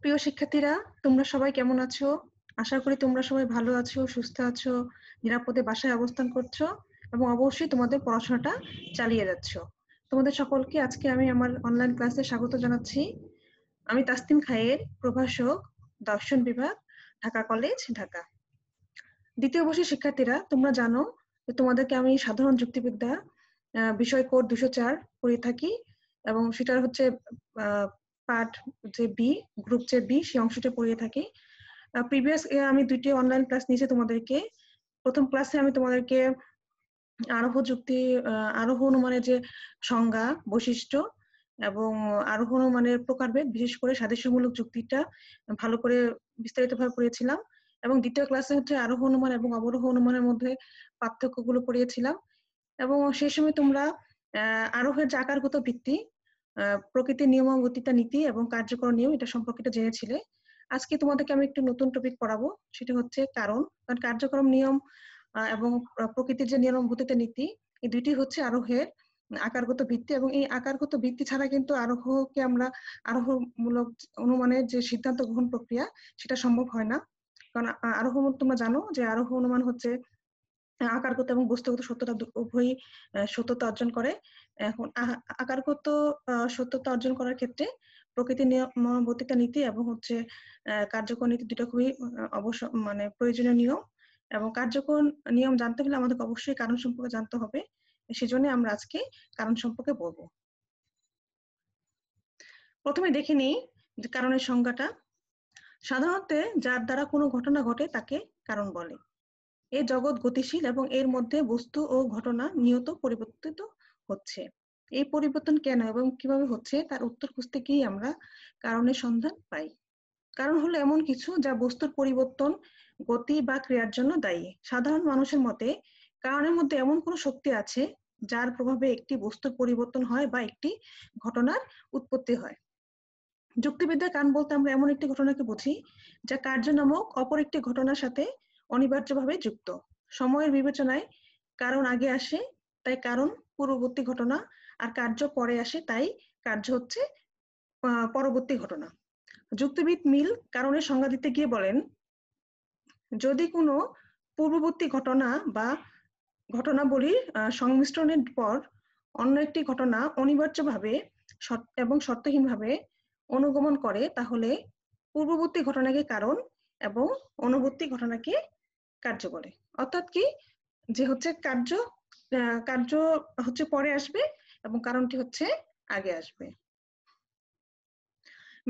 প্রিয় শিক্ষার্থীরা, তোমরা সবাই কেমন আছো? আশা করি তোমরা সবাই ভালো আছো, সুস্থ আছো, নিরাপদে বাসায় অবস্থান করছো এবং অবশ্যই তোমাদের পড়াশোনাটা চালিয়ে যাচ্ছ। তোমাদের সকলকে আজকে আমি আমার অনলাইন ক্লাসে স্বাগত জানাচ্ছি। আমি তাসতিন খায়ের, প্রভাষক, দর্শন বিভাগ, ঢাকা কলেজ, ঢাকা। দ্বিতীয় বর্ষের শিক্ষার্থীরা, তোমরা জানো যে তোমাদেরকে আমি সাধারণ যুক্তিবিদ্যা বিষয় কোড 204 পড়িয়ে থাকি এবং সেটা হচ্ছে পার্ট যে বি, গ্রুপ যে বি, সেই অংশটা পড়িয়ে থাকি। প্রিভিয়াস আমি 2টি অনলাইন ক্লাস নিয়েছি তোমাদেরকে। প্রথম ক্লাসে আমি তোমাদেরকে আরোহ যুক্তি, আরোহ অনুমানের যে সংজ্ঞা, বৈশিষ্ট্য এবং আরোহ অনুমানের প্রকারভেদ, বিশেষ করে সাদৃশ্যমূলক যুক্তিটা ভালো করে বিস্তারিতভাবে পড়িয়েছিলাম। এবং দ্বিতীয় ক্লাসে হচ্ছে আরোহ অনুমান এবং অবরোহ অনুমানের মধ্যে পার্থক্যগুলো পড়িয়েছিলাম। এবং সেই সময় তোমরা আরোহের যে আকারগত ভিত্তি, প্রকৃতির নিয়মাবর্তিতা নীতি এবং কার্যকর নিয়ম, এটা সম্পর্কে জেনেছিলে। আজকে তোমাদেরকে আমি একটু নতুন টপিক পড়াবো, সেটা হচ্ছে কারণ কার্যক্রম নিয়ম এবং প্রকৃতির যে নিয়মাবর্তিতা নীতি, এই দুইটি হচ্ছে আরোহের আকারগত ভিত্তি। এবং এই আকারগত ভিত্তি ছাড়া কিন্তু আরোহকে আমরা আরোহমূলক অনুমানের যে সিদ্ধান্ত গ্রহণ প্রক্রিয়া, সেটা সম্ভব হয় না। কারণ আরোহ, তোমরা জানো যে আরোহ অনুমান হচ্ছে আকারগত এবং বস্তুগত সত্যতা উভয়ই সত্যতা অর্জন করে। এখন আকারগত সত্যতা অর্জন করার ক্ষেত্রে প্রকৃতির নিয়মাবর্তিতা নীতি এবং হচ্ছে কার্যকর নীতি দুটো খুবই মানে প্রয়োজনীয় নিয়ম। এবং কার্যকর নিয়ম জানতে হলে আমাদের অবশ্যই কারণ সম্পর্কে জানতে হবে। সেজন্য আমরা আজকে কারণ সম্পর্কে বলবো। প্রথমে দেখে নিই যে কারণের সংজ্ঞাটা। সাধারণত যার দ্বারা কোনো ঘটনা ঘটে তাকে কারণ বলে। এই জগৎ গতিশীল এবং এর মধ্যে বস্তু ও ঘটনা নিয়ত পরিবর্তিত হচ্ছে। এই পরিবর্তন কেন এবং কিভাবে হচ্ছে তার উত্তর খুঁজতে গিয়ে আমরা কারণের সন্ধান পাই। কারণ হলো এমন কিছু যা বস্তুর পরিবর্তন, গতি বা ক্রিয়ার জন্য দায়ী। সাধারণ মানুষের মতে কারণের মধ্যে এমন কোনো শক্তি আছে যার প্রভাবে একটি বস্তুর পরিবর্তন হয় বা একটি ঘটনার উৎপত্তি হয়। যুক্তিবিদ্যার কারণ বলতে আমরা এমন একটি ঘটনাকে বুঝি যা কার্য নামক অপর একটি ঘটনার সাথে অনিবার্যভাবে যুক্ত। সময়ের বিবেচনায় কারণ আগে আসে, তাই কারণ পূর্ববর্তী ঘটনা, আর কার্য পরে আসে, তাই কার্য হচ্ছে পরবর্তী ঘটনা। যুক্তিবিদ মিল কারণের সংজ্ঞা দিতে গিয়ে বলেন, যদি কোনো পূর্ববর্তী ঘটনা বা ঘটনাবলীর সংমিশ্রণের পর অন্য একটি ঘটনা অনিবার্যভাবে এবং শর্তহীনভাবে অনুগমন করে, তাহলে পূর্ববর্তী ঘটনাকে কারণ এবং অনুবর্তী ঘটনাকে কার্য বলে। অর্থাৎ কি, যে হচ্ছে কার্য হচ্ছে পরে আসবে এবং কারণটি হচ্ছে আগে আসবে।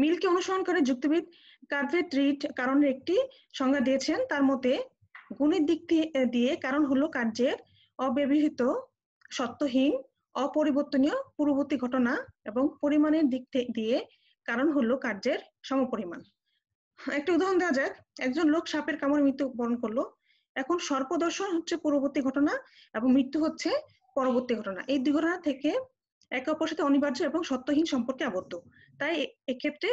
মিলকে অনুসরণ করে যুক্তিবিদ কার্ভেট রিড কারণের একটি সংজ্ঞা দিয়েছেন। তার মতে গুণের দিক দিয়ে কারণ হলো কার্যের অব্যবহৃত, সত্যহীন, অপরিবর্তনীয় পূর্ববর্তী ঘটনা, এবং পরিমাণের দিক দিয়ে কারণ হলো কার্যের সমপরিমাণ। একটা উদাহরণ দেওয়া যাক। একজন লোক সাপের কামড়ে মৃত্যুবরণ করলো। এখন সর্পদর্শন হচ্ছে পূর্ববর্তী ঘটনা এবং মৃত্যু হচ্ছে পরবর্তী ঘটনা। এই দুই ঘটনা থেকে একে অপরের সাথে অনিবার্য এবং সত্যহীন সম্পর্কে আবদ্ধ। তাই এক্ষেত্রে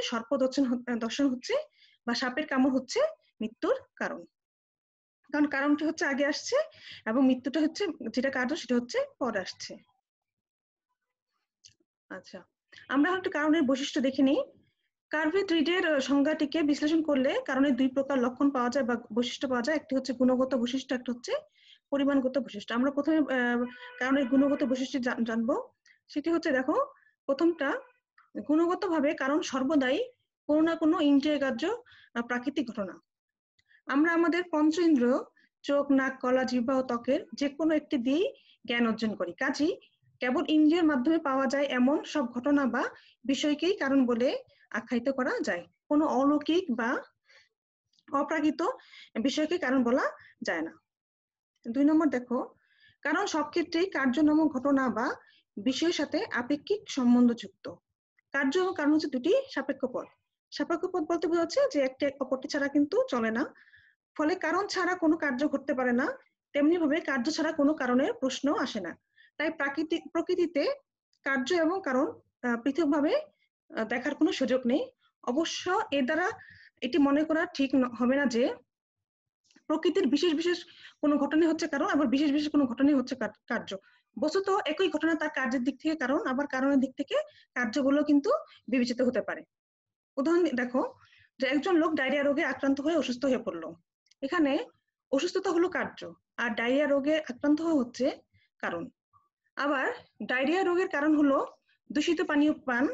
দর্শন হচ্ছে বা সাপের কামড় হচ্ছে মৃত্যুর কারণ। কারণ কারণটি হচ্ছে আগে আসছে এবং মৃত্যুটা হচ্ছে, যেটা কার্য, সেটা হচ্ছে পরে আসছে। আচ্ছা, আমরা একটু কারণের বৈশিষ্ট্য দেখে নিই। কার্ভেট রিডের সংজ্ঞাটিকে বিশ্লেষণ করলে কারণের দুই প্রকার লক্ষণ পাওয়া যায় বা বৈশিষ্ট্য পাওয়া যায়। একটি হচ্ছে গুণগত বৈশিষ্ট্য, একটা হচ্ছে পরিমাণগত বৈশিষ্ট্য। আমরা প্রথমে কারণের গুণগত বৈশিষ্ট্য জানবো। সেটি হচ্ছে, দেখো, প্রথমটা, গুণগতভাবে কারণ সর্বদাই কোনো না কোনো ইন্দ্রিয়গ্রাহ্য প্রাকৃতিক ঘটনা। আমরা আমাদের পঞ্চ ইন্দ্রিয়, চোখ, নাক, গলা, জিহ্বা ও ত্বকের যে কোনো একটি দিয়েই জ্ঞান অর্জন করি। কাজেই কেবল ইন্দ্রিয়ের মাধ্যমে পাওয়া যায় এমন সব ঘটনা বা বিষয়কেই কারণ বলে আখ্যায়িত করা যায়। কোনো অলৌকিক বা অপ্রাকৃত বিষয়কে কারণ বলা যায় না। 2 নম্বর, দেখো, কারণ সব ক্ষেত্রেই কার্য নামক ঘটনা বা বিষয়ের সাথে আপেক্ষিক সম্বন্ধযুক্ত। কার্য এবং কারণ হচ্ছে দুটি সাপেক্ষ পদ। সাপেক্ষ পদ বলতে বোঝাচ্ছে যে একটি অপরটি ছাড়া কিন্তু চলে না। ফলে কারণ ছাড়া কোনো কার্য ঘটতে পারে না, তেমনি ভাবে কার্য ছাড়া কোনো কারণের প্রশ্ন আসে না। তাই প্রকৃতিতে কার্য এবং কারণ পৃথকভাবে দেখার কোনো সুযোগ নেই। অবশ্য এর দ্বারা এটি মনে করা ঠিক হবে না যে প্রকৃতির বিশেষ বিশেষ কোনো ঘটনাই হচ্ছে কারণ, আবার বিশেষ বিশেষ কোনো ঘটনাই হচ্ছে কার্য। বস্তুত একই ঘটনা তার কার্যের দিক থেকে কারণ, আবার কারণের দিক থেকে কার্যগুলো কিন্তু বিবেচিত হতে পারে। উদাহরণ দেখো, যে একজন লোক ডায়রিয়া রোগে আক্রান্ত হয়ে অসুস্থ হয়ে পড়লো, এখানে অসুস্থতা হলো কার্য আর ডায়রিয়া রোগে আক্রান্ত হওয়া হচ্ছে কারণ। আবার ডায়রিয়া রোগের কারণ হলো দূষিত পানীয় পান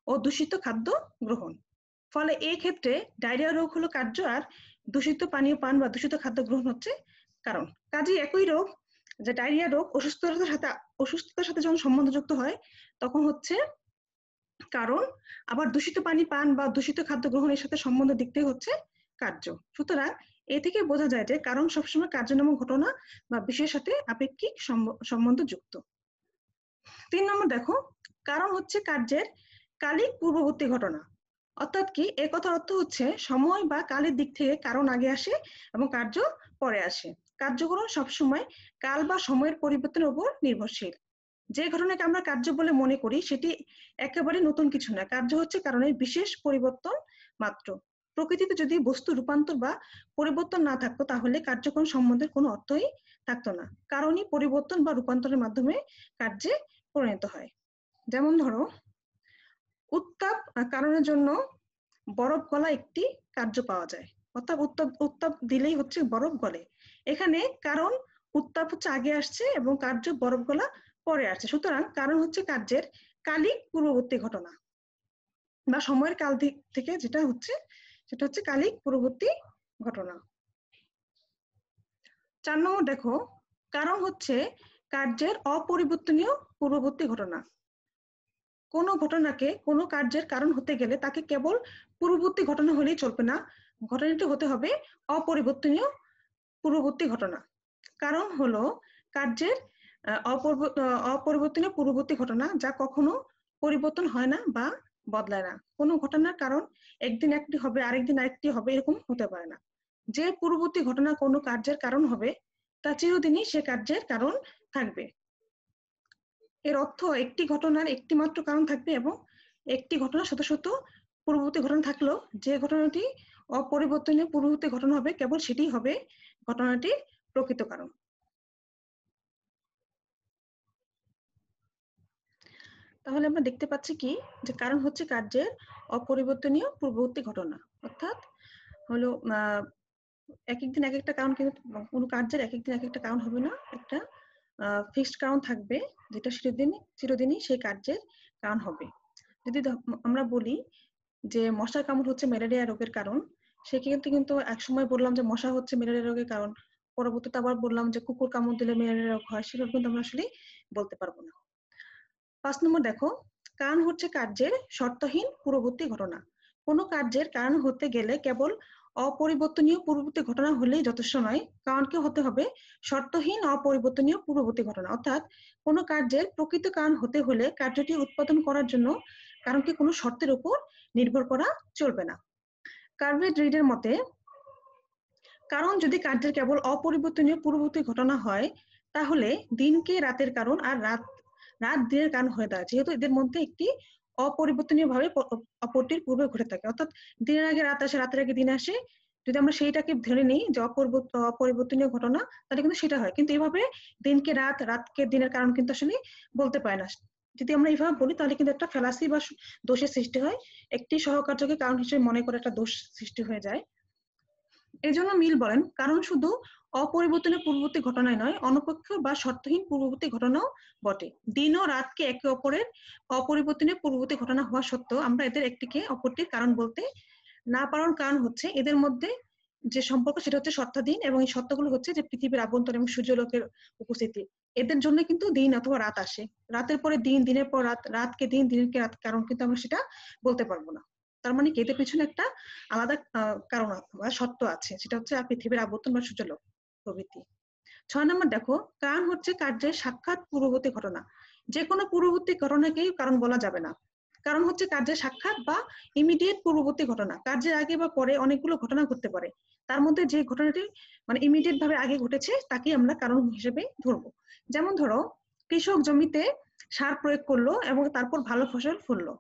ও দূষিত খাদ্য গ্রহণ। ফলে এই ক্ষেত্রে ডায়রিয়া রোগ হলো কার্য আর দূষিত পানীয় পান বা দূষিত খাদ্য গ্রহণ হচ্ছে কারণ। কাজেই একই রোগ, যে ডায়রিয়া রোগ অসুস্থতার সাথে যখন সম্বন্ধযুক্ত হয় তখন হচ্ছে কারণ, আবার দূষিত পানি পান বা দূষিত খাদ্য গ্রহণের সাথে সম্বন্ধ দিকটাই হচ্ছে কার্য। সুতরাং এ থেকে বোঝা যায় যে কারণ সবসময় কার্য নামক ঘটনা বা বিষয়ের সাথে আপেক্ষিক সম্বন্ধ যুক্ত। 3 নম্বর দেখো, কারণ হচ্ছে কার্যের কালিক পূর্ববর্তী ঘটনা। অর্থাৎ কি, এর কথার অর্থ হচ্ছে সময় বা কালের দিক থেকে কারণ আগে আসে এবং কার্য পরে আসে। কার্যকরণ সবসময় কাল বা সময়ের পরিবর্তনের উপর নির্ভরশীল। যে ঘটনাকে আমরা কার্য বলে মনে করি সেটি একেবারে নতুন কিছু না, কার্য হচ্ছে কারণের বিশেষ পরিবর্তন মাত্র। প্রকৃতিতে যদি বস্তু রূপান্তর বা পরিবর্তন না থাকতো তাহলে কার্যকরণ সম্বন্ধের কোনো অর্থই থাকতো না। কারণই পরিবর্তন বা রূপান্তরের মাধ্যমে কার্যে পরিণত হয়। যেমন ধরো, উত্তাপ কারণের জন্য বরফ গলা একটি কার্য পাওয়া যায়, অর্থাৎ উত্তাপ দিলেই হচ্ছে বরফ গলে। এখানে কারণ উত্তাপ হচ্ছে আগে আসছে এবং কার্য বরফ গলা পরে আসছে। সুতরাং কারণ হচ্ছে কার্যের কালিক পূর্ববর্তী ঘটনা বা সময়ের কাল দিক থেকে যেটা হচ্ছে সেটা হচ্ছে কালিক পূর্ববর্তী ঘটনা। 4 নম্বর দেখো, কারণ হচ্ছে কার্যের অপরিবর্তনীয় পূর্ববর্তী ঘটনা। কোনো ঘটনাকে কোনো কার্যের কারণ হতে গেলে তাকে কেবল পূর্ববর্তী ঘটনা হলেই চলবে না, ঘটনাটি হতে হবে অপরিবর্তনীয় পূর্ববর্তী ঘটনা। কারণ হলো কার্যের অপরিবর্তনীয় পূর্ববর্তী ঘটনা যা কখনো পরিবর্তন হয় না বা বদলায় না। কোনো ঘটনার কারণ একদিন একটি হবে আরেকদিন আরেকটি হবে এরকম হতে পারে না। যে পূর্ববর্তী ঘটনা কোনো কার্যের কারণ হবে তা চিরদিনই সে কার্যের কারণ থাকবে। এর অর্থ একটি ঘটনার একটি মাত্র কারণ থাকবে এবং একটি ঘটনা শত শত পূর্ববর্তী ঘটনা থাকলেও যে ঘটনাটি অপরিবর্তনীয় পূর্ববর্তী ঘটনা হবে কেবল সেটিই হবে ঘটনাটির প্রকৃত কারণ। তাহলে আমরা দেখতে পাচ্ছি কি, যে কারণ হচ্ছে কার্যের অপরিবর্তনীয় পূর্ববর্তী ঘটনা। অর্থাৎ হলো এক একদিন এক একটা কারণ, কিন্তু কোনো কার্যের এক একদিন এক একটা কারণ হবে না, একটা ফিক্সড কারণ থাকবে যেটা চিরদিনই সেই কার্যের কারণ হবে। যদি আমরা বলি যে মশার কামড় হচ্ছে ম্যালেরিয়া রোগের কারণ, সেক্ষেত্রে কিন্তু একসময় বললাম যে মশা হচ্ছে ম্যালেরিয়া রোগের কারণ, পরবর্তীতে আবার বললাম যে কুকুর কামড় দিলে ম্যালেরিয়া রোগ হয়, সেটা কিন্তু আমরা আসলে বলতে পারবো না। 5 নম্বর দেখো, কারণ হচ্ছে কার্যের শর্তহীন পূর্ববর্তী ঘটনা। কোনো কার্যের কারণ হতে গেলে কেবল অপরিবর্তনীয় পূর্ববর্তী ঘটনা হলেই যথেষ্ট নয়, কারণকে হতে হবে শর্তহীন অপরিবর্তনীয় পূর্ববর্তী ঘটনা। অর্থাৎ কোনো কার্যের প্রকৃত কারণ হতে হলে কার্যটি উৎপাদন করার জন্য কারণকে কোনো শর্তের উপর নির্ভর করা চলবে না। কার্ভেড রিডের মতে, কারণ যদি কার্যের কেবল অপরিবর্তনীয় পূর্ববর্তী ঘটনা হয় তাহলে দিনকে রাতের কারণ আর রাত দিনের কারণ হয়ে দাঁড়ায়, যেহেতু এদের মধ্যে একটি অপরিবর্তনীয় ভাবে অপরটির পূর্বে ঘটে থাকে। অর্থাৎ দিনের আগে রাত আসে, রাতের আগে দিন আসে, যদি আমরা সেইটাকে ধরে নিই যে অপরিবর্তনীয় ঘটনা, তাহলে কিন্তু সেটা হয়। কিন্তু এভাবে দিনকে রাত, রাতকে দিনের কারণ কিন্তু আসলে বলতে পারে না। যদি আমরা এইভাবে বলি তাহলে কিন্তু একটা ফ্যালাসি বা দোষের সৃষ্টি হয়, একটি সহকার্যকে কারণ হিসেবে মনে করে একটা দোষ সৃষ্টি হয়ে যায়। এজন্য মিল বলেন, কারণ শুধু অপরিবর্তনীয় পূর্ববর্তী ঘটনায় নয়, অনপেক্ষ বা শর্তহীন পূর্ববর্তী ঘটনাও বটে। দিন ও রাতকে একে অপরের অপরিবর্তনীয় পূর্ববর্তী ঘটনা হওয়া সত্ত্বেও আমরা এদের একটিকে অপরটির কারণ বলতে না পারার কারণ হচ্ছে এদের মধ্যে যে সম্পর্ক সেটা হচ্ছে শর্তাধীন, এবং এই শর্তগুলো হচ্ছে যে পৃথিবীর আবন্তর এবং সূর্যলোকের উপস্থিতি। এদের জন্য কিন্তু দিন অথবা রাত আসে, রাতের পরে দিন, দিনের পর রাত, রাতকে দিন, দিনকে রাত, কারণ কিন্তু আমরা সেটা বলতে পারবো না। তার মানে কি, এদের পিছনে একটা আলাদা কারণ বা সত্য আছে, সেটা হচ্ছে পৃথিবীর আবর্তন বা সূর্যালোক প্রভৃতি। 6 নম্বর দেখো, কারণ হচ্ছে কার্যের সাক্ষাৎ পূর্ববর্তী ঘটনা। যে কোনো পূর্ববর্তী ঘটনাকেই কারণ বলা যাবে না। কারণ হচ্ছে কার্যের সাক্ষাৎ বা ইমিডিয়েট পূর্ববর্তী ঘটনা। কার্যের আগে বা পরে অনেকগুলো ঘটনা ঘটতে পারে, তার মধ্যে যে ঘটনাটি মানে ইমিডিয়েট ভাবে আগে ঘটেছে তাকে আমরা কারণ হিসেবে ধরবো। যেমন ধরো, কৃষক জমিতে সার প্রয়োগ করলো এবং তারপর ভালো ফসল ফললো।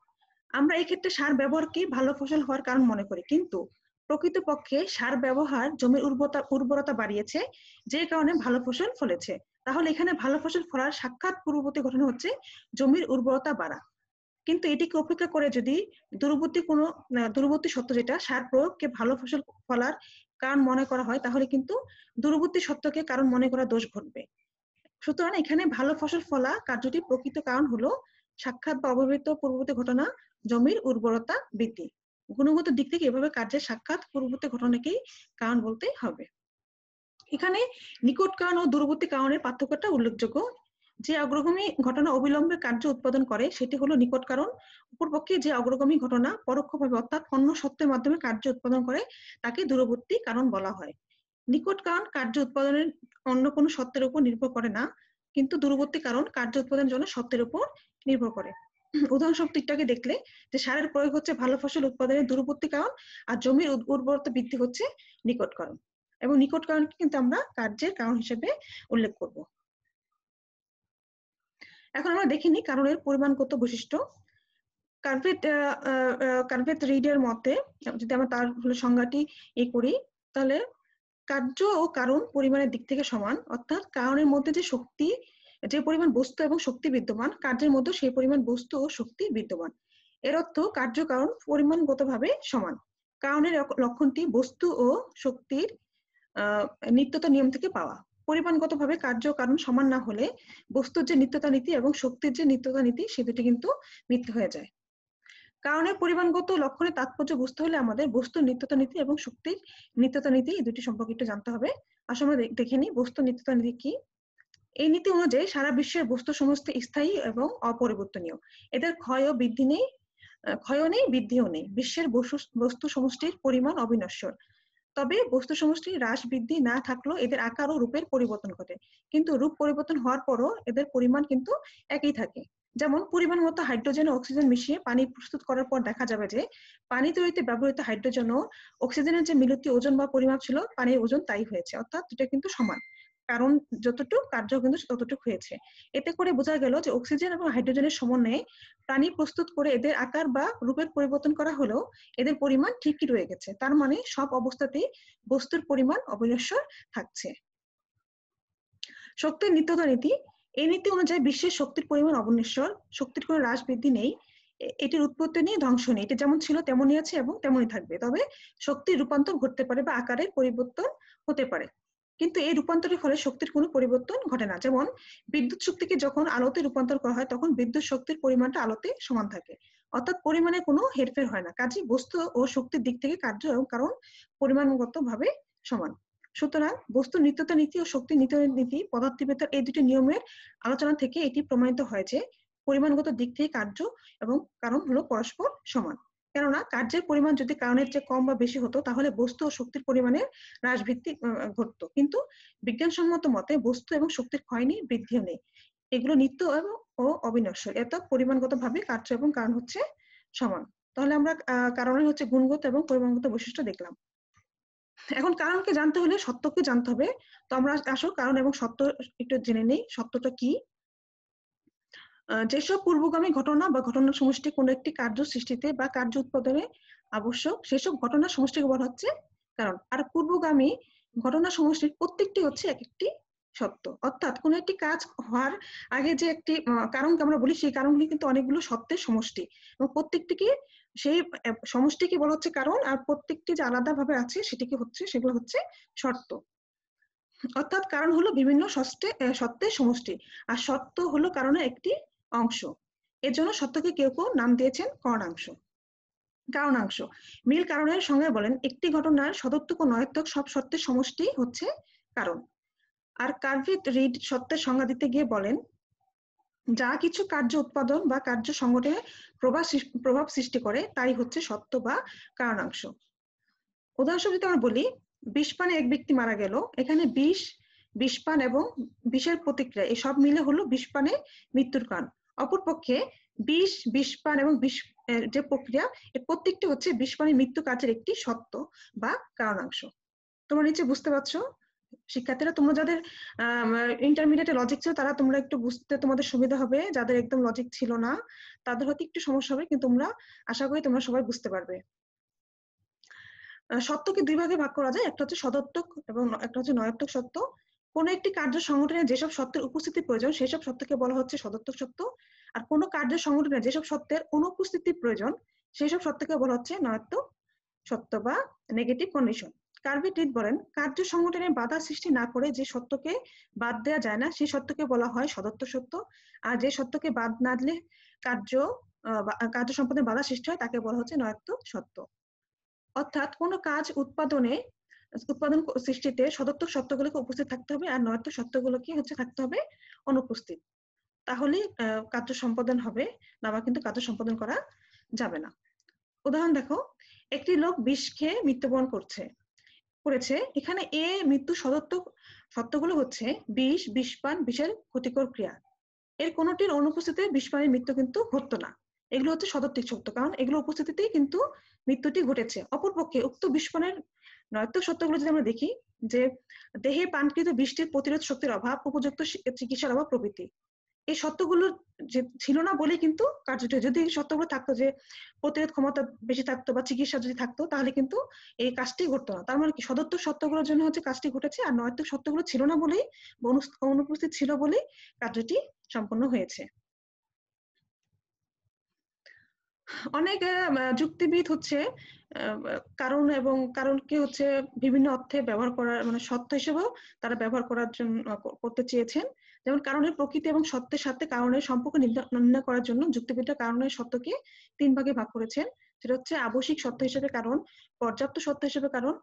আমরা এই ক্ষেত্রে সার ব্যবহারকে ভালো ফসল হওয়ার কারণ মনে করি, কিন্তু প্রকৃতপক্ষে সার ব্যবহার জমির উর্বরতা বাড়িয়েছে, যে কারণে ভালো ফসল ফলেছে। তাহলে এখানে ভালো ফসল ফলার সাক্ষাৎ পূর্ববর্তী ঘটনা হচ্ছে জমির উর্বরতা বাড়া। কিন্তু এটিকে উপেক্ষা করে যদি দূরবর্তী সত্য যেটা সার প্রয়োগকে ভালো ফসল ফলার কারণ মনে করা হয়, তাহলে কিন্তু দূরবর্তী সত্যকে কারণ মনে করা দোষ ঘটবে। সুতরাং এখানে ভালো ফসল ফলা কার্যটি প্রকৃত কারণ হলো সাক্ষাৎ বা অব্যবহৃত পূর্ববর্তী ঘটনা, জমির উর্বরতা বৃদ্ধি। গুণগত দিক থেকে এভাবে কার্যের সাক্ষাৎ পূর্ববর্তী ঘটনাকেই কারণ বলতে হবে। এখানে নিকট কারণ ও দূরবর্তী কারণের পার্থক্যটা উল্লেখযোগ্য। যে অগ্রগামী ঘটনা অবিলম্বে কার্য উৎপাদন করে সেটি হলো নিকট কারণ। অপরপক্ষে যে অগ্রগামী ঘটনা পরোক্ষভাবে অর্থাৎ অন্য সত্যের মাধ্যমে কার্য উৎপাদন করে তাকে দূরবর্তী কারণ বলা হয়। নিকট কারণ কার্য উৎপাদনের অন্য কোনো সত্যের উপর নির্ভর করে না, কিন্তু দূরবর্তী কারণ কার্য উৎপাদনের জন্য সত্যের উপর নির্ভর করে। উদাহরণস্বরূপ টিকটাকে দেখলে যে সারের প্রয়োগ হচ্ছে ভালো ফসল উৎপাদনের দূরবর্তী কারণ, আর জমির উর্বরতা বৃদ্ধি হচ্ছে নিকট কারণ, এবং নিকট কারণকে কিন্তু আমরা কার্যের কারণ হিসেবে উল্লেখ করব। এখন আমরা দেখিনি কারণের পরিমাণগত বৈশিষ্ট্য। কার্ভেট রিডের মতে যদি আমরা তার সংজ্ঞাটি করি, তাহলে কার্য ও কারণ পরিমাণের দিক থেকে সমান, অর্থাৎ কারণের মধ্যে যে পরিমাণ বস্তু এবং শক্তি বিদ্যমান, কার্যের মধ্যে সেই পরিমাণ বস্তু ও শক্তি বিদ্যমান। এর অর্থ কার্য কারণ পরিমাণগতভাবে সমান। কারণের লক্ষণটি বস্তু ও শক্তির নিত্যতা নিয়ম থেকে পাওয়া। পরিমাণগতভাবে কার্য কারণ সমান না হলে বস্তুর যে নিত্যতা নীতি এবং শক্তির যে নিত্যতা নীতি সে দুটি কিন্তু মিথ্যা হয়ে যায়। কারণের পরিমাণগত লক্ষণের তাৎপর্য বুঝতে হলে আমাদের বস্তুর নিত্যতা নীতি এবং শক্তির নিত্যতা নীতি এই দুটি সম্পর্কে একটু জানতে হবে। আসলে আমরা দেখে নিই বস্তুর নিত্যতা নীতি কি। এই নীতি অনুযায়ী সারা বিশ্বের বস্তু সমস্ত স্থায়ী এবং অপরিবর্তনীয়। এদের ক্ষয়ও নেই, বৃদ্ধিও নেই। বিশ্বের বস্তু সমষ্টির পরিমাণ অবিনশ্বর। তবে বস্তু সমষ্টির হ্রাস বৃদ্ধি না থাকলেও এদের আকার ও রূপের পরিবর্তন ঘটে, কিন্তু রূপ পরিবর্তন হওয়ার পরও এদের পরিমাণ কিন্তু একই থাকে। যেমন পরিমাণ মতো হাইড্রোজেন ও অক্সিজেন মিশিয়ে পানি প্রস্তুত করার পর দেখা যাবে যে পানি তৈরিতে ব্যবহৃত হাইড্রোজেন ও অক্সিজেনের যে মিলিত ওজন বা পরিমাপ ছিল পানির ওজন তাই হয়েছে, অর্থাৎ এটা কিন্তু সমান। কারণ যতটুকু কার্য কিন্তু ততটুকু হয়েছে। এতে করে বোঝা গেল যে অক্সিজেন এবং হাইড্রোজেনের সমন্বয়ে পানি প্রস্তুত করে এদের আকার বা রূপের পরিবর্তন করা হলেও এদের পরিমাণ ঠিকই রয়ে গেছে। তার মানে সব অবস্থাতেই বস্তুর পরিমাণ অবিনশ্বর থাকছে। শক্তির নিত্যতা নীতি। এই নীতি অনুযায়ী বিশ্বের শক্তির পরিমাণ অবিনশ্বর, শক্তির কোনো হ্রাস বৃদ্ধি নেই, এটির উৎপত্তি নেই, ধ্বংস নেই। এটা যেমন ছিল তেমনই আছে এবং তেমনই থাকবে। তবে শক্তির রূপান্তর ঘটতে পারে বা আকারের পরিবর্তন হতে পারে, কিন্তু এই রূপান্তরের ফলে শক্তির কোনো পরিবর্তন ঘটে না। যেমন বিদ্যুৎ শক্তিকে যখন আলোতে রূপান্তর করা হয় তখন বিদ্যুৎ শক্তির পরিমাণটা আলোতে সমান থাকে, অর্থাৎ পরিমাণে কোনো হেরফের হয় না। কাজেই বস্তু ও শক্তির দিক থেকে কার্য এবং কারণ পরিমাণগতভাবে সমান। সুতরাং বস্তুর নিত্যতা নীতি ও শক্তির নিত্যতা নীতি পদার্থবিদ্যার এই দুটি নিয়মের আলোচনা থেকে এটি প্রমাণিত হয় যে পরিমাণগত দিক থেকে কার্য এবং কারণ হলো পরস্পর সমান। কেননা কার্যের পরিমাণ যদি কারণের চেয়ে কম বা বেশি হতো তাহলে বস্তু ও শক্তির পরিমাণের হ্রাস বৃদ্ধি ঘটতো, কিন্তু বিজ্ঞানসম্মত মতে বস্তু এবং শক্তির ক্ষয় নেই, বৃদ্ধিও নেই। এগুলো নিত্য ও অবিনশ্বর। এত পরিমাণগতভাবে কার্য এবং কারণ হচ্ছে সমান। তাহলে আমরা কারণের হচ্ছে গুণগত এবং পরিমাণগত বৈশিষ্ট্য দেখলাম। এখন কারণকে জানতে হলে সত্যকে জানতে হবে। তো আমরা আসো কারণ এবং সত্য একটু জেনে নেই। সত্যটা কি? যেসব পূর্বগামী ঘটনা বা ঘটনার সমষ্টি কোনো একটি কার্য সৃষ্টিতে বা কার্য উৎপাদনে আবশ্যক সেসব ঘটনার সমষ্টিকে বলা হচ্ছে কারণ। আর পূর্বগামী ঘটনা সমষ্টির প্রত্যেকটি হচ্ছে এক একটি সত্য, অর্থাৎ কোনো একটি কাজ হওয়ার আগে যে একটি কারণকে আমরা বলি সেই কারণগুলি কিন্তু অনেকগুলো সত্যের সমষ্টি, এবং প্রত্যেকটিকে সেই সমষ্টিকে বলা হচ্ছে কারণ, আর প্রত্যেকটি যে আলাদা ভাবে আছে সেগুলো হচ্ছে শর্ত। অর্থাৎ কারণ হলো বিভিন্ন সত্যের সমষ্টি, আর সত্য হলো কারণের একটি অংশ। এর জন্য সত্যকে কেউ কেউ নাম দিয়েছেন কারণাংশ। মিল কারণের সঙ্গে বলেন একটি ঘটনার সদর্থক ও নয়ার্থক সব সত্যের সমষ্টি হচ্ছে কারণ। আর কার্ভেট রিড সত্যের সংজ্ঞা দিতে গিয়ে বলেন যা কিছু কার্য উৎপাদন বা কার্য সংগঠনে প্রভাব সৃষ্টি করে তাই হচ্ছে সত্য বা কারণাংশ। উদাহরণস্বরূপ যদি আমরা বলি বিষপানে এক ব্যক্তি মারা গেল, এখানে বিষপান এবং বিষের প্রতিক্রিয়া এই সব মিলে হলো বিষপানে মৃত্যুর কারণ। অপরপক্ষে বিষপান এবং বিষ যে প্রক্রিয়া এর প্রত্যেকটি হচ্ছে বিষপানের মৃত্যু কার্যের একটি সত্য বা কারণাংশ। তোমরা নিচে বুঝতে পারছো? শিক্ষার্থীরা তোমরা যাদের ইন্টারমিডিয়েটে লজিক ছিল তারা তোমরা একটু বুঝতে তোমাদের সুবিধা হবে, যাদের একদম লজিক ছিল না তাদের হয়তো একটু সমস্যা হবে, কিন্তু তোমরা আশা করি তোমরা সবাই বুঝতে পারবে। সত্যকে দুই ভাগে ভাগ করা যায়, একটা হচ্ছে সদর্থক এবং একটা হচ্ছে নয়ার্থক সত্য। কোন একটি কার্য সংগঠনে যেসব সত্যের উপস্থিতি প্রয়োজন সেসব সত্যকে বলা হচ্ছে সদর্থক সত্য, আর কোনো কার্য সংগঠনে যেসব সত্যের অনুপস্থিতি প্রয়োজন সেসব সত্যকে বলা হচ্ছে নৈত্য সত্য বা নেগেটিভ কন্ডিশন। কার্ভি টিথ বলেন, কার্য সংগঠনে বাধা সৃষ্টি না করে যে সত্যকে বাদ দেওয়া যায় না সেই সত্যকে বলা হয় সদত্ত সত্য, আর যে সত্যকে বাদ না দিলে কার্য সম্পাদনে বাধা সৃষ্টি হয় তাকে বলা হচ্ছে নৈত্য সত্য। অর্থাৎ কোনো কাজ উৎপাদন সৃষ্টিতে সদত্ত সত্যগুলোকে উপস্থিত থাকতে হবে আর নৈত্য সত্যগুলোকে হচ্ছে থাকতে হবে অনুপস্থিত, তাহলে কার্য সম্পাদন হবে, না কিন্তু কার্য সম্পাদন করা যাবে না। উদাহরণ দেখো, একটি লোক বিষ খেয়ে মৃত্যুবরণ করেছে। এখানে এ মৃত্যু সদত্ত সত্যগুলো হচ্ছে বিষ, বিষপান, বিষের ক্ষতিকর ক্রিয়া। এর কোনোটির অনুপস্থিতিতে বিষপানের মৃত্যু কিন্তু ঘটতো না। এগুলো হচ্ছে সদত্তিক সত্য, কারণ এগুলো উপস্থিতিতেই কিন্তু মৃত্যুটি ঘটেছে। অপরপক্ষে উক্ত বিষপানের নৈতিক সত্যগুলো যদি আমরা দেখি, যে দেহে পানকৃত বিষটির প্রতিরোধ শক্তির অভাব, উপযুক্ত চিকিৎসার অভাব প্রভৃতি, এই সত্যগুলো যে ছিল না বলে কিন্তু কার্যটি, যদি এই সত্যগুলো থাকতো, যে প্রতিরোধ ক্ষমতা বেশি থাকতো বা চিকিৎসা যদি থাকতো, তাহলে কিন্তু এই কাজটি ঘটতো না। তার মানে কি, সদত্ত সত্যগুলোর জন্য হচ্ছে কাজটি ঘটেছে, আর নৈতিক সত্যগুলো ছিল না বলেই, অনুপস্থিত ছিল বলেই কার্যটি সম্পন্ন হয়েছে। অনেক যুক্তিবিদ হচ্ছে কারণ এবং কারণকে হচ্ছে বিভিন্ন অর্থে ব্যবহার করার, মানে সত্য হিসেবেও তারা ব্যবহার করার জন্য করতে চেয়েছেন। যেমন কারণের প্রকৃতি এবং সত্যের সাথে কারণের সম্পর্ক নির্ণয় করার জন্য যুক্তিবিদরা কারণের সত্যকে 3 ভাগে ভাগ করেছেন। সেটা হচ্ছে আবশ্যিক সত্য হিসেবে কারণ, পর্যাপ্ত সত্য হিসেবে কারণ,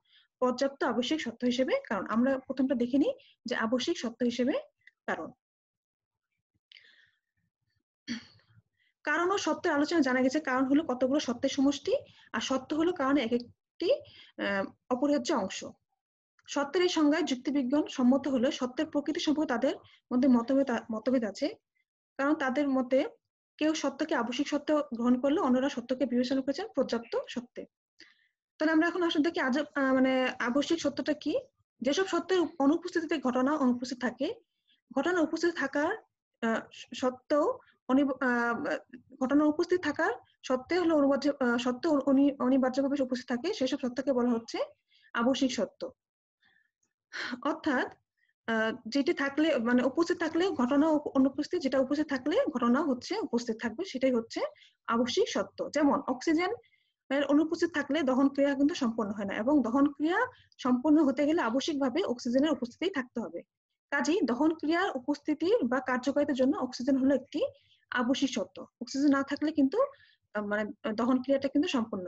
পর্যাপ্ত আবশ্যিক সত্য হিসেবে কারণ। আমরা প্রথমটা দেখে নিই, যে আবশ্যিক সত্য হিসেবে কারণ। কারণ ও সত্যের আলোচনা জানা গেছে কারণ হলো কতগুলো সত্যের সমষ্টি, আর সত্য হলো কারণে এক একটি অপরিহার্য অংশ। সত্যের এই সংজ্ঞায় যুক্তিবিজ্ঞান সম্মত হলে সত্যের প্রকৃতি সম্পর্কে তাদের মধ্যে মতভেদ আছে, কারণ তাদের মতে কেউ সত্যকে আবশ্যিক সত্য গ্রহণ করলে অন্যরা সত্যকে বিবেচনা করেছেন পর্যাপ্ত সত্যে। তাহলে আমরা এখন আসলে দেখি মানে আবশ্যিক সত্যটা কি। যেসব সত্যের অনুপস্থিতিতে ঘটনা অনুপস্থিত থাকে, ঘটনা উপস্থিত থাকার সত্ত্বেও ঘটনা উপস্থিত থাকার সত্ত্বে হলো সত্য অনিবার্যভাবে উপস্থিত থাকে, সেসব সত্যকে বলা হচ্ছে আবশ্যিক সত্য। অর্থাৎ যেটি থাকলে, মানে উপস্থিত থাকলে ঘটনা অনুপস্থিত, যেটা উপস্থিত থাকলে ঘটনা হচ্ছে উপস্থিত থাকবে, সেটাই হচ্ছে আবশ্যিক সত্য। যেমন অক্সিজেন অনুপস্থিত থাকলে দহন ক্রিয়া কিন্তু সম্পন্ন হয় না, এবং দহন ক্রিয়া সম্পন্ন হতে গেলে আবশ্যিকভাবে অক্সিজেনের উপস্থিতি থাকতে হবে। কাজেই দহন ক্রিয়ার উপস্থিতি বা কার্যকারিতার জন্য অক্সিজেন হলো একটি আবশ্যিক সত্য। অক্সিজেন না থাকলে কিন্তু মানে দহন ক্রিয়াটা কিন্তু সম্পন্ন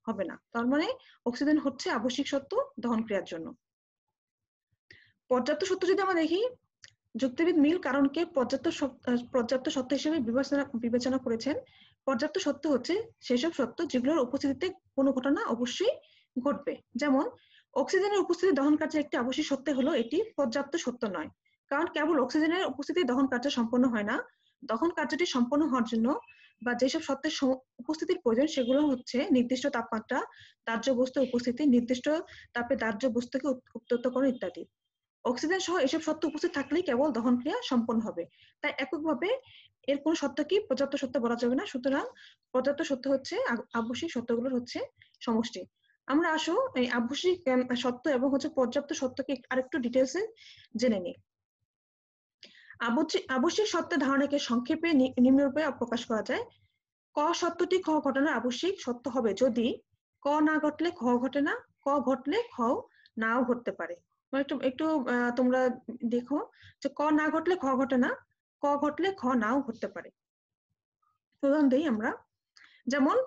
হবে না। তার মানে অক্সিজেন হচ্ছে আবশ্যিক সত্য দহন ক্রিয়ার জন্য। পর্যাপ্ত সত্য যদি আমরা দেখি, যুক্তিবিদ মিল কারণকে পর্যাপ্ত সত্য হিসেবে বিবেচনা করেছেন। পর্যাপ্ত সত্য হচ্ছে সেসব সত্য যেগুলোর উপস্থিতিতে কোনো ঘটনা অবশ্যই ঘটবে। যেমন অক্সিজেনের উপস্থিতি দহন কার্যের একটি আবশ্যিক সত্য হলো এটি পর্যাপ্ত সত্য নয়, কারণ কেবল অক্সিজেনের উপস্থিতি দহন কার্য সম্পন্ন হয় না। দহন কার্যটি সম্পন্ন হওয়ার জন্য বা যেসব সত্যের উপস্থিতির প্রয়োজন সেগুলো হচ্ছে নির্দিষ্ট তাপমাত্রা, দাহ্য বস্তুর উপস্থিতি, নির্দিষ্ট তাপে দাহ্য বস্তুকে উত্তপ্তকরণ ইত্যাদি। অক্সিজেন সহ এসব সত্য উপস্থিত থাকলেই কেবল দহন ক্রিয়া সম্পন্ন হবে। তাই এককভাবে এর কোন সত্যকে পর্যাপ্ত সত্য বলা যাবে না। সুতরাং পর্যাপ্ত সত্য হচ্ছে আবশ্যিক সত্যগুলোর হচ্ছে সমষ্টি। আমরা আসো এই আবশ্যিক সত্য এবং হচ্ছে পর্যাপ্ত সত্যকে আরেকটু ডিটেলসে জেনে নিই। আবশ্যিক সত্যের ধারণাকে সংক্ষেপে নিম্নরূপে প্রকাশ করা যায়। ক সত্যটি খ ঘটনার আবশ্যিক সত্য হবে যদি ক না ঘটলে খ ঘটে না, ক ঘটলে খ নাও ঘটতে পারে। একটু একটু তোমরা দেখো, যে ক না ঘটলে খ ঘটে না, ক ঘটলে খ নাও ঘটতে পারে। উদাহরণ দিই আমরা, যেমন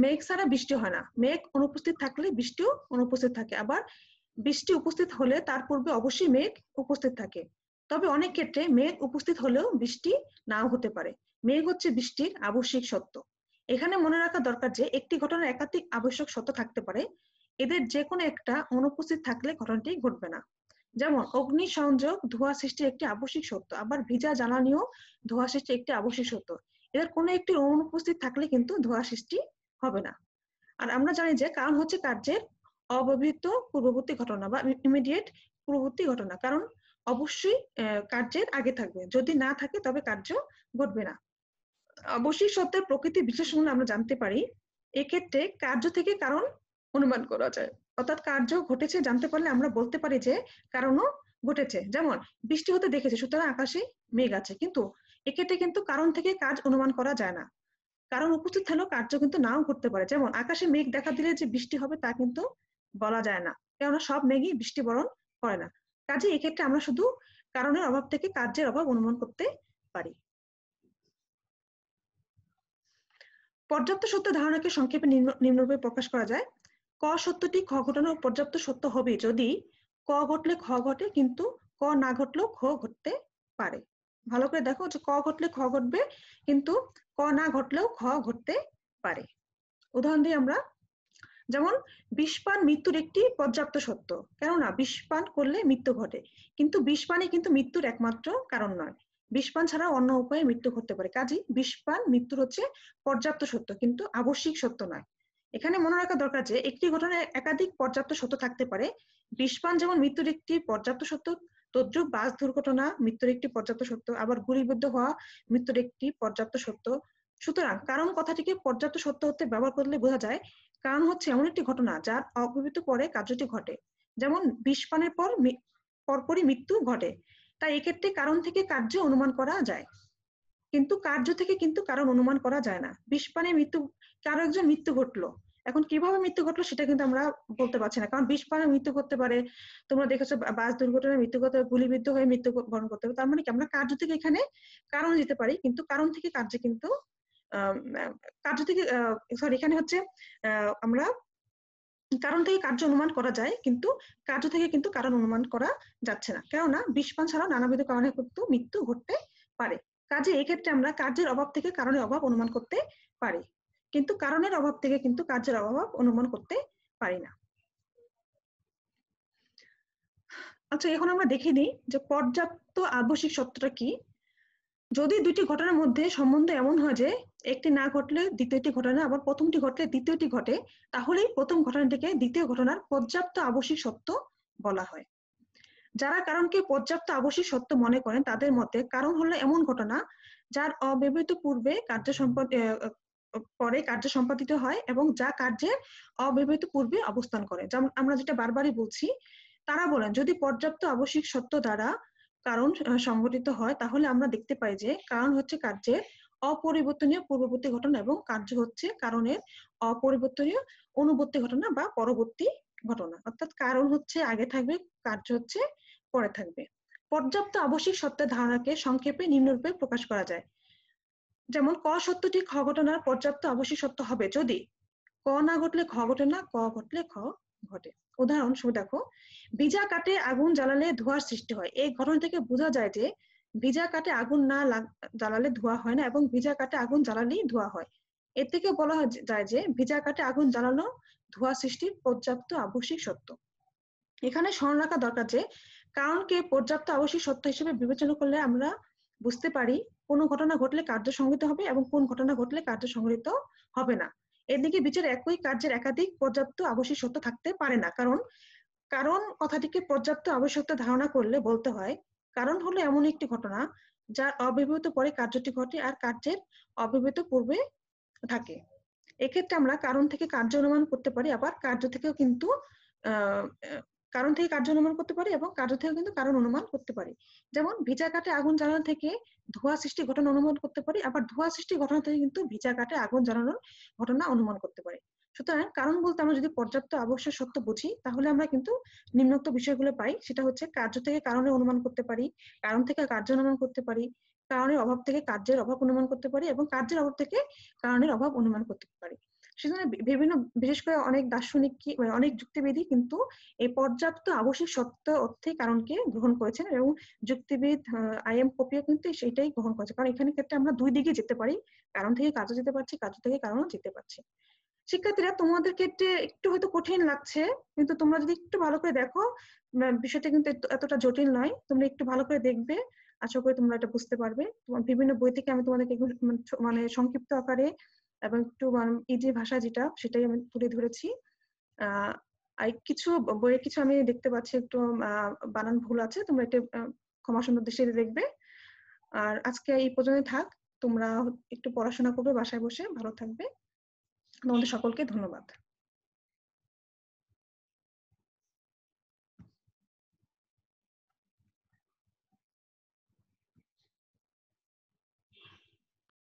মেঘ ছাড়া বৃষ্টি হয় না, মেঘ অনুপস্থিত থাকলে বৃষ্টিও অনুপস্থিত থাকে, আবার বৃষ্টি উপস্থিত হলে তার পূর্বে অবশ্যই মেঘ উপস্থিত থাকে। তবে অনেক ক্ষেত্রে মেঘ উপস্থিত হলেও বৃষ্টি নাও হতে পারে। মেঘ হচ্ছে বৃষ্টির আবশ্যিক সত্য। এখানে মনে রাখা দরকার যে একটি ঘটনার একাধিক আবশ্যক সত্য থাকতে পারে, এদের যে কোনো একটা অনুপস্থিত থাকলে ঘটনাটি ঘটবে না। যেমন অগ্নি সংযোগ ধোঁয়া সৃষ্টির একটি আবশ্যিক সত্য, আবার ভিজা জ্বালানিও ধোঁয়া সৃষ্টির একটি আবশ্যিক সত্য। এদের কোনো একটি অনুপস্থিত থাকলে কিন্তু ধোঁয়া সৃষ্টি হবে না। আর আমরা জানি যে কারণ হচ্ছে কার্যের অব্যবহৃত পূর্ববর্তী ঘটনা বা ইমিডিয়েট পূর্ববর্তী ঘটনা, কারণ অবশ্যই কার্যের আগে থাকবে, যদি না থাকে তবে কার্য ঘটবে না। আবশ্যিক সত্যের প্রকৃতি বিশ্লেষণ আমরা জানতে পারি। এক্ষেত্রে কার্য থেকে কারণ অনুমান করা যায়, অর্থাৎ কার্য ঘটেছে জানতে পারলে আমরা বলতে পারি যে কারণও ঘটেছে। যেমন বৃষ্টি হতে দেখেছে, সুতরাং আকাশে মেঘ আছে, কিন্তু এক্ষেত্রে কিন্তু কারণ থেকে কাজ অনুমান করা যায় না। কারণ উপস্থিত থাকলেও কার্য কিন্তু নাও ঘটতে পারে। যেমন আকাশে মেঘ দেখা দিলে যে বৃষ্টি হবে তা কিন্তু বলা যায় না, কেননা সব মেঘই বৃষ্টি বরণ করে না। কাজে এক্ষেত্রে আমরা শুধু কারণের অভাব থেকে কার্যের অভাব অনুমান করতে পারি। পর্যাপ্ত সত্য ধারণাকে সংক্ষেপে নিম্নরূপে প্রকাশ করা যায়। ক সত্যটি খ ঘটানো পর্যাপ্ত সত্য হবে যদি ক ঘটলে খ ঘটে, কিন্তু ক না ঘটলেও খ ঘটতে পারে। ভালো করে দেখো যে ক ঘটলে খ ঘটবে, কিন্তু ক না ঘটলেও খ ঘটতে পারে। উদাহরণ দিই আমরা, যেমন বিষপান মৃত্যুর একটি পর্যাপ্ত সত্য, কেননা বিষপান করলে মৃত্যু ঘটে, কিন্তু বিষপানই কিন্তু মৃত্যুর একমাত্র কারণ নয়। বিষপান ছাড়া অন্য উপায়ে মৃত্যু ঘটতে পারে। কাজেই বিষপান মৃত্যুর হচ্ছে পর্যাপ্ত সত্য, কিন্তু আবশ্যিক সত্য নয়। এখানে মনে রাখা দরকার যে একটি ঘটনায় একাধিক পর্যাপ্ত সত্য থাকতে পারে। বিষপান যেমন মৃত্যুর একটি পর্যাপ্ত সত্য, তদ্রুপ বাস দুর্ঘটনা মৃত্যুর একটি পর্যাপ্ত সত্য, আবার গুলিবিদ্ধ হওয়া মৃত্যুর একটি পর্যাপ্ত সত্য। সুতরাং কারণ কথাটিকে পর্যাপ্ত সত্য হতে ব্যবহার করলে বোঝা যায় কারণ হচ্ছে এমন একটি ঘটনা যার অপ্রবিত পরে কার্যটি ঘটে, যেমন বিষপানের পরপরই মৃত্যু ঘটে। তাই এক্ষেত্রে কারণ থেকে কার্য অনুমান করা যায়, কিন্তু কার্য থেকে কিন্তু কারণ অনুমান করা যায় না। বিষপানে মৃত্যু, কারো একজন মৃত্যু ঘটলো, এখন কিভাবে মৃত্যু ঘটলো সেটা কিন্তু আমরা বলতে পারছি না, কারণ বিষপানে মৃত্যু করতে পারে, তোমরা দেখেছো বাস দুর্ঘটনায় মৃত্যু করতে পারে, গুলিবিদ্ধ হয়ে মৃত্যু বরণ করতে পারে। তার মানে কি আমরা কার্য থেকে এখানে কারণ দিতে পারি, কিন্তু কারণ থেকে কার্য কিন্তু কার্য থেকে সরি এখানে হচ্ছে আমরা কারণ থেকে কার্য অনুমান করা যায়, কিন্তু কার্য থেকে কিন্তু কারণ অনুমান করা যাচ্ছে না, কেননা বিষপান ছাড়াও নানাবিধ কারণে কিন্তু মৃত্যু ঘটতে পারে। কাজে এক্ষেত্রে আমরা কার্যের অভাব থেকে কারণের অভাব অনুমান করতে পারি, কিন্তু কারণের অভাব থেকে কিন্তু কার্যের অভাব অনুমান করতে পারি না। আচ্ছা, এখন আমরা দেখে নিই যে পর্যাপ্ত আবশ্যিক সত্যটা কি। যদি দুইটি ঘটনার মধ্যে সম্বন্ধ এমন হয় যে একটি না ঘটলে দ্বিতীয়টি ঘটে না, আবার প্রথমটি ঘটলে দ্বিতীয়টি ঘটে, তাহলেই প্রথম ঘটনাটিকে দ্বিতীয় ঘটনার পর্যাপ্ত আবশ্যিক সত্য বলা হয়। যারা কারণকে পর্যাপ্ত আবশ্যিক সত্য মনে করেন তাদের মতে কারণ হলো এমন ঘটনা যার অব্যবহৃত পূর্বে পরে কার্য সম্পাদিত হয় এবং যা কার্যের অব্যবহৃত পূর্বে অবস্থান করে। যেমন আমরা যেটা বারবারই বলছি, তারা বলেন যদি পর্যাপ্ত আবশ্যিক সত্য দ্বারা কারণ সংঘটিত হয় তাহলে আমরা দেখতে পাই যে কারণ হচ্ছে কার্যের অপরিবর্তনীয় পূর্ববর্তী ঘটনা এবং কার্য হচ্ছে কারণের অপরিবর্তনীয় অনুবর্তী ঘটনা বা পরবর্তী ঘটনা। অর্থাৎ কারণ হচ্ছে আগে থাকবে, কার্য হচ্ছে পরে থাকবে। পর্যাপ্ত আবশ্যিক সত্যের ধারণাকে সংক্ষেপে নিম্নরূপে প্রকাশ করা যায়। যেমন ক সত্যটি খ ঘটনার পর্যাপ্ত আবশ্যিক সত্য হবে যদি ক না ঘটলে খ ঘটে না, ক ঘটলে খ ঘটে। উদাহরণ শুধু দেখো, ভিজা কাঠে আগুন জ্বালালে ধোঁয়ার সৃষ্টি হয়। এই ঘটনা থেকে বোঝা যায় যে ভিজা কাঠে আগুন না জ্বালালে ধোঁয়া হয় না, এবং ভিজা কাঠে আগুন জ্বালালেই ধোঁয়া হয়। এর থেকে বলা যায় যে ভিজা কাঠে আগুন জ্বালানো ধোঁয়া সৃষ্টির পর্যাপ্ত আবশ্যিক সত্য। এখানে স্মরণ রাখা দরকার যে কারণকে পর্যাপ্ত আবশ্যিক সত্য হিসেবে বিবেচনা করলে আমরা বুঝতে পারি কোন ঘটনা ঘটলে কার্য সংঘটিত হবে এবং কোন ঘটনা ঘটলে কার্য সংঘটিত হবে না। এদিকে বিচার একই কার্যের একাধিক পর্যাপ্ত আবশ্যিক সত্য থাকতে পারে না, কারণ কারণ কথাটিকে পর্যাপ্ত আবশ্যকতা ধারণা করলে বলতে হয় কারণ হলো এমন একটি ঘটনা যার অব্যবহৃত পরে কার্যটি ঘটে আর কার্যের অব্যবহৃত পূর্বে থাকে। এক্ষেত্রে আমরা কারণ থেকে কার্য অনুমান করতে পারি, আবার কার্য থেকেও কিন্তু আহ কারণ থেকে কার্য অনুমান করতে পারি এবং কার্য থেকেও কিন্তু কারণ অনুমান করতে পারি। যেমন ভিজা কাঠে আগুন জ্বালানো থেকে ধোঁয়া সৃষ্টি ঘটনা অনুমান করতে পারি, আবার ধোঁয়া সৃষ্টি ঘটনা থেকে কিন্তু ভিজা কাঠে আগুন জ্বালানোর ঘটনা অনুমান করতে পারি। সুতরাং কারণ বলতে আমরা যদি পর্যাপ্ত আবশ্যক সত্য বুঝি তাহলে আমরা কিন্তু নিম্নোক্ত বিষয়গুলো পাই। সেটা হচ্ছে কার্য থেকে কারণের অনুমান করতে পারি, কারণ থেকে কার্য অনুমান করতে পারি, কারণের অভাব থেকে কার্যের অভাব অনুমান করতে পারি, এবং কার্যের অভাব থেকে কারণের অভাব অনুমান করতে পারি। সেজন্য বিভিন্ন, বিশেষ করে অনেক দার্শনিক অনেক যুক্তিবিদই কিন্তু এই পর্যাপ্ত আবশ্যিক সত্য অর্থে কারণকে গ্রহণ করেছেন, এবং যুক্তিবিদ আই.এম. পপিও কিন্তু সেটাই গ্রহণ করেছে, কারণ এখানে ক্ষেত্রে আমরা দুই দিকে যেতে পারি, কারণ থেকে কাজে যেতে পারছি, কাজ থেকে কারণও যেতে পারছি। শিক্ষার্থীরা তোমাদের ক্ষেত্রে একটু হয়তো কঠিন লাগছে, কিন্তু তোমরা যদি একটু ভালো করে দেখো বিষয়টা কিন্তু এতটা জটিল নয়। তোমরা একটু ভালো করে দেখবে, আশা করি তোমরা এটা বুঝতে পারবে। তোমার বিভিন্ন বই থেকে আমি তোমাদেরকে মানে সংক্ষিপ্ত আকারে এবং একটু ইজি ভাষা যেটা সেটাই আমি তুলে ধরেছি। আর কিছু বইয়ে কিছু আমি দেখতে পাচ্ছি একটু বানান ভুল আছে, তোমরা এটা ক্ষমা সুন্দর দৃষ্টিতে দেখবে। আর আজকে এই পর্যন্ত থাক, তোমরা একটু পড়াশোনা করবে বাসায় বসে, ভালো থাকবে। তোমাদের সকলকে ধন্যবাদ।